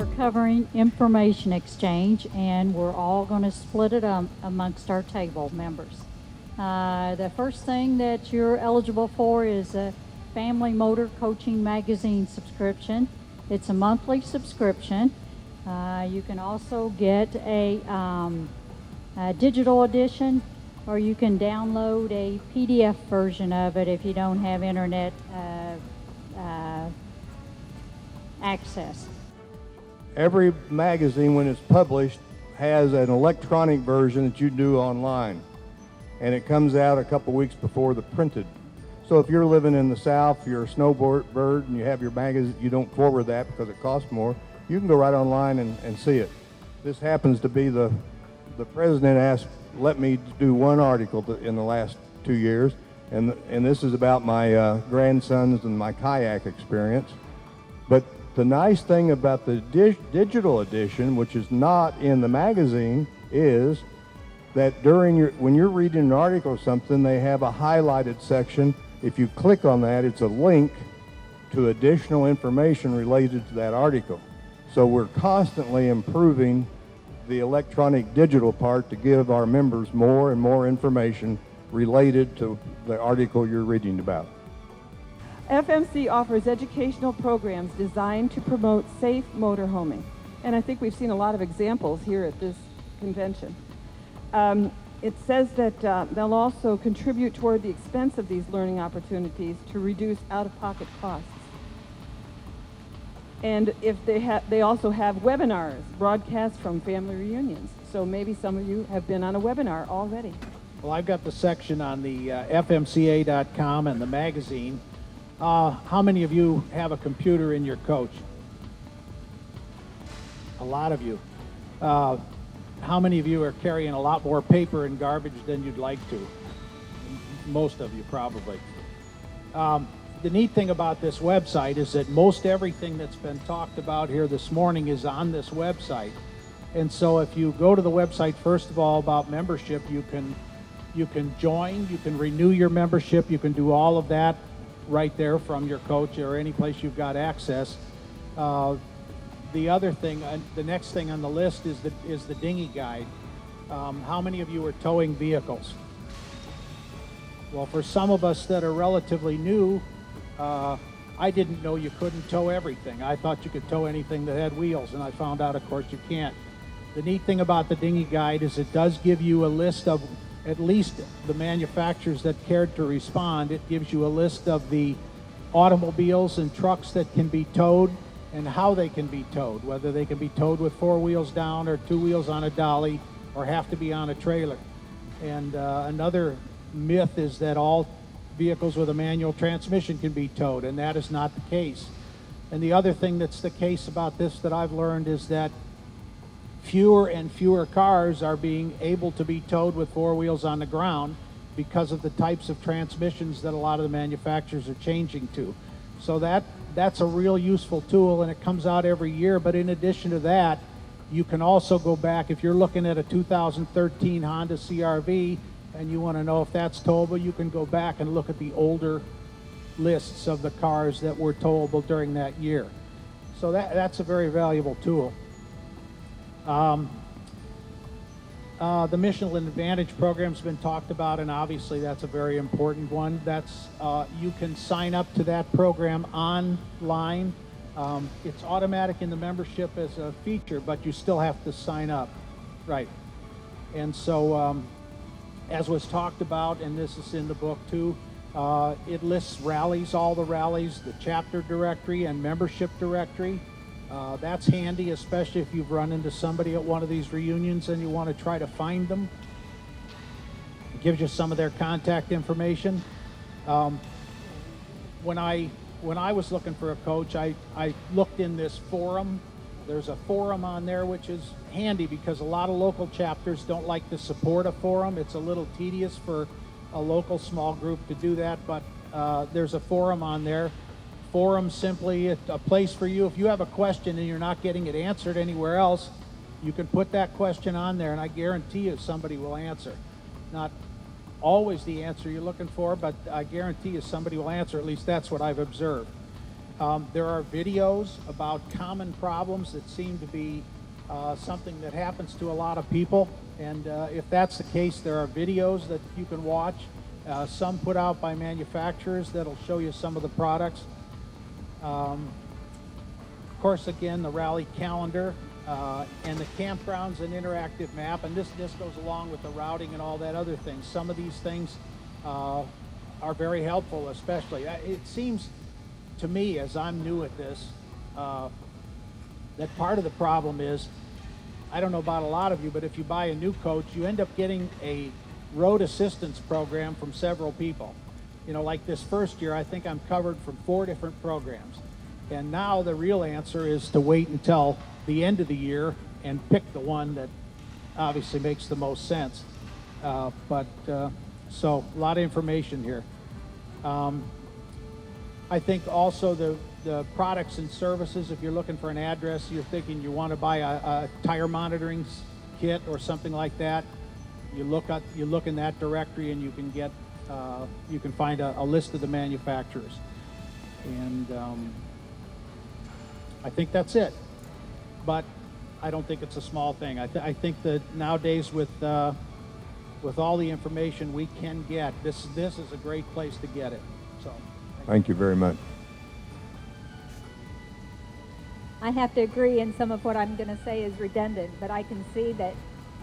are covering information exchange, and we're all going to split it up amongst our table members. The first thing that you're eligible for is a Family Motor Coaching Magazine subscription. It's a monthly subscription. You can also get a digital edition, or you can download a PDF version of it if you don't have internet access. Every magazine, when it's published, has an electronic version that you do online, and it comes out a couple weeks before the printed. So if you're living in the South, you're a snowbird, and you have your magazine, you don't forward that because it costs more, you can go right online and see it. This happens to be the president let me do one article in the last 2 years, and this is about my grandsons and my kayak experience. But the nice thing about the digital edition, which is not in the magazine, is that when you're reading an article or something, they have a highlighted section. If you click on that, it's a link to additional information related to that article. So we're constantly improving the electronic digital part to give our members more and more information related to the article you're reading about. FMC offers educational programs designed to promote safe motorhoming, and I think we've seen a lot of examples here at this convention. It says that they'll also contribute toward the expense of these learning opportunities to reduce out-of-pocket costs. And if they also have webinars, broadcasts from family reunions. So maybe some of you have been on a webinar already. Well, I've got the section on the FMCA.com and the magazine. How many of you have a computer in your coach? A lot of you. How many of you are carrying a lot more paper and garbage than you'd like to? Most of you, probably. The neat thing about this website is that most everything that's been talked about here this morning is on this website. And so if you go to the website, first of all, about membership, you can join, you can renew your membership, you can do all of that right there from your coach or any place you've got access. The other thing, the next thing on the list is the dinghy guide. How many of you are towing vehicles? Well, for some of us that are relatively new, I didn't know you couldn't tow everything. I thought you could tow anything that had wheels, and I found out, of course, you can't. The neat thing about the dinghy guide is it does give you a list of at least the manufacturers that cared to respond. It gives you a list of the automobiles and trucks that can be towed and how they can be towed, whether they can be towed with 4 wheels down or 2 wheels on a dolly or have to be on a trailer. And another myth is that all vehicles with a manual transmission can be towed, and that is not the case. And the other thing that's the case about this that I've learned is that fewer and fewer cars are being able to be towed with 4 wheels on the ground because of the types of transmissions that a lot of the manufacturers are changing to. So that's a real useful tool, and it comes out every year. But in addition to that, you can also go back, if you're looking at a 2013 Honda CR-V and you want to know if that's towable, you can go back and look at the older lists of the cars that were towable during that year. So that's a very valuable tool. The Michelin Advantage program's been talked about, and obviously that's a very important one. That's you can sign up to that program online. It's automatic in the membership as a feature, but you still have to sign up, right? And so, as was talked about, and this is in the book too, it lists rallies, all the rallies, the chapter directory and membership directory. That's handy, especially if you've run into somebody at one of these reunions and you want to try to find them. It gives you some of their contact information. When I was looking for a coach, I looked in this forum. There's a forum on there, which is handy because a lot of local chapters don't like to support a forum. It's a little tedious for a local small group to do that, but there's a forum on there. Forum simply a place for you. If you have a question and you're not getting it answered anywhere else, you can put that question on there, and I guarantee you somebody will answer. Not always the answer you're looking for, but I guarantee you somebody will answer. At least that's what I've observed. There are videos about common problems that seem to be something that happens to a lot of people. And if that's the case, there are videos that you can watch, some put out by manufacturers that'll show you some of the products. Of course, again, the rally calendar and the campgrounds and interactive map, and this goes along with the routing and all that other things. Some of these things are very helpful, especially. It seems to me, as I'm new at this, that part of the problem is, I don't know about a lot of you, but if you buy a new coach, you end up getting a road assistance program from several people. You know, like this first year, I think I'm covered from 4 different programs. And now the real answer is to wait until the end of the year and pick the one that obviously makes the most sense. So a lot of information here. I think also the products and services, if you're looking for an address, you're thinking you want to buy a tire monitoring kit or something like that, you look in that directory and you can get you can find a list of the manufacturers. And I think that's it. But I don't think it's a small thing. I think that nowadays with all the information we can get, this is a great place to get it. So. Thank you very much. I have to agree, and some of what I'm going to say is redundant, but I can see that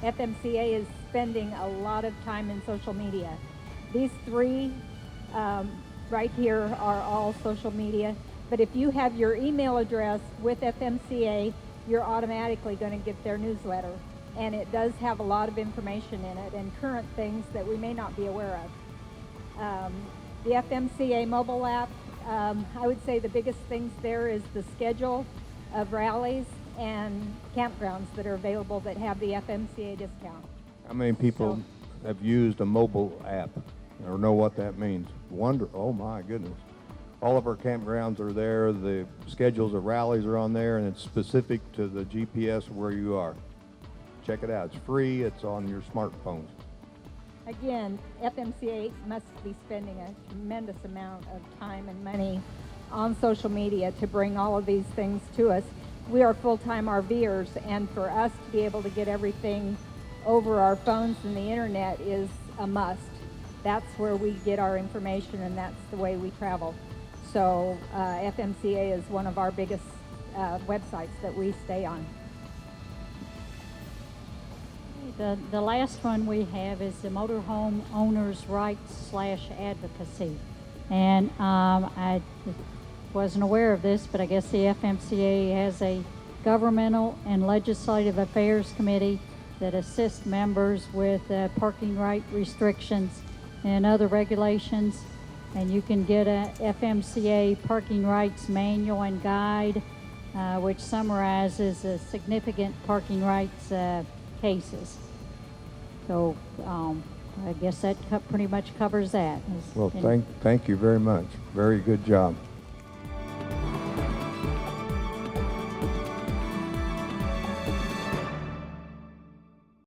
FMCA is spending a lot of time in social media. These 3 right here are all social media, but if you have your email address with FMCA, you're automatically going to get their newsletter, and it does have a lot of information in it and current things that we may not be aware of. The FMCA mobile app, I would say the biggest things there is the schedule of rallies and campgrounds that are available that have the FMCA discount. How many people have used a mobile app or know what that means? Oh my goodness. All of our campgrounds are there. The schedules of rallies are on there, and it's specific to the GPS where you are. Check it out. It's free. It's on your smartphones. Again, FMCA must be spending a tremendous amount of time and money on social media to bring all of these things to us. We are full-time RVers, and for us to be able to get everything over our phones and the internet is a must. That's where we get our information, and that's the way we travel. So FMCA is one of our biggest websites that we stay on. The last one we have is the Motorhome Owners' Rights /Advocacy. And I wasn't aware of this, but I guess the FMCA has a governmental and legislative affairs committee that assists members with parking right restrictions and other regulations. And you can get a FMCA parking rights manual and guide, which summarizes the significant parking rights cases. So I guess that pretty much covers that. Well, thank you very much. Very good job.